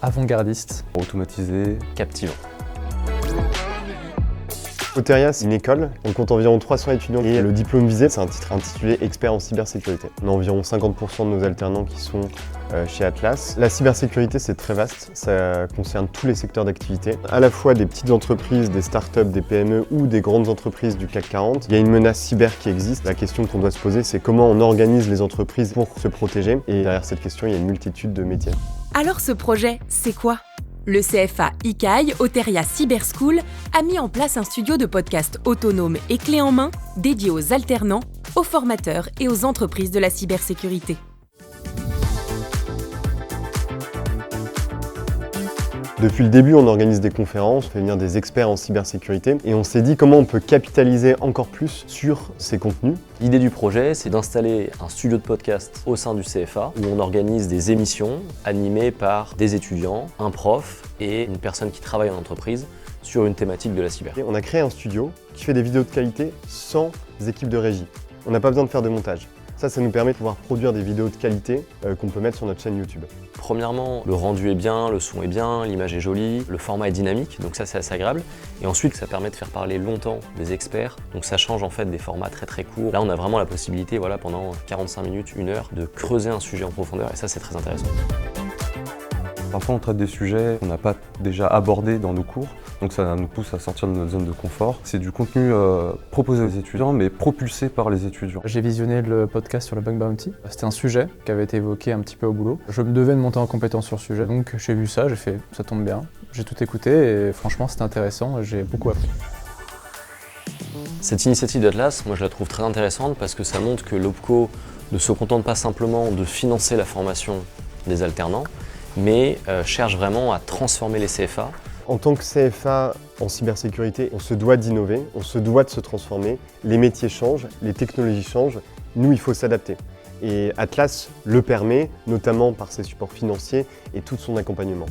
Avant-gardiste. Automatisé. Captivant. Oteria, c'est une école, on compte environ 300 étudiants et le diplôme visé, c'est un titre intitulé expert en cybersécurité. On a environ 50% de nos alternants qui sont chez Atlas. La cybersécurité, c'est très vaste, ça concerne tous les secteurs d'activité, à la fois des petites entreprises, des startups, des PME ou des grandes entreprises du CAC 40. Il y a une menace cyber qui existe. La question qu'on doit se poser, c'est comment on organise les entreprises pour se protéger. Et derrière cette question, il y a une multitude de métiers. Alors ce projet, c'est quoi ? Le CFA ICAI, Oteria Cyber School, a mis en place un studio de podcast autonome et clé en main dédié aux alternants, aux formateurs et aux entreprises de la cybersécurité. Depuis le début, on organise des conférences, on fait venir des experts en cybersécurité et on s'est dit comment on peut capitaliser encore plus sur ces contenus. L'idée du projet, c'est d'installer un studio de podcast au sein du CFA où on organise des émissions animées par des étudiants, un prof et une personne qui travaille en entreprise sur une thématique de la cyber. Et on a créé un studio qui fait des vidéos de qualité sans équipe de régie. On n'a pas besoin de faire de montage. Ça nous permet de pouvoir produire des vidéos de qualité qu'on peut mettre sur notre chaîne YouTube. Premièrement, le rendu est bien, le son est bien, l'image est jolie, le format est dynamique, donc ça c'est assez agréable. Et ensuite, ça permet de faire parler longtemps des experts, donc ça change en fait des formats très courts. Là, on a vraiment la possibilité, pendant 45 minutes, 1 heure, de creuser un sujet en profondeur, et ça c'est très intéressant. Parfois on traite des sujets qu'on n'a pas déjà abordés dans nos cours, donc ça nous pousse à sortir de notre zone de confort. C'est du contenu proposé aux étudiants, mais propulsé par les étudiants. J'ai visionné le podcast sur le bug bounty. C'était un sujet qui avait été évoqué un petit peu au boulot. Je me devais de monter en compétence sur le sujet, donc j'ai vu ça, j'ai fait ça tombe bien. J'ai tout écouté et franchement c'était intéressant, j'ai beaucoup appris. Cette initiative d'Atlas, moi je la trouve très intéressante parce que ça montre que l'OPCO ne se contente pas simplement de financer la formation des alternants, mais cherche vraiment à transformer les CFA. En tant que CFA en cybersécurité, on se doit d'innover, on se doit de se transformer. Les métiers changent, les technologies changent, nous il faut s'adapter. Et Atlas le permet, notamment par ses supports financiers et tout son accompagnement.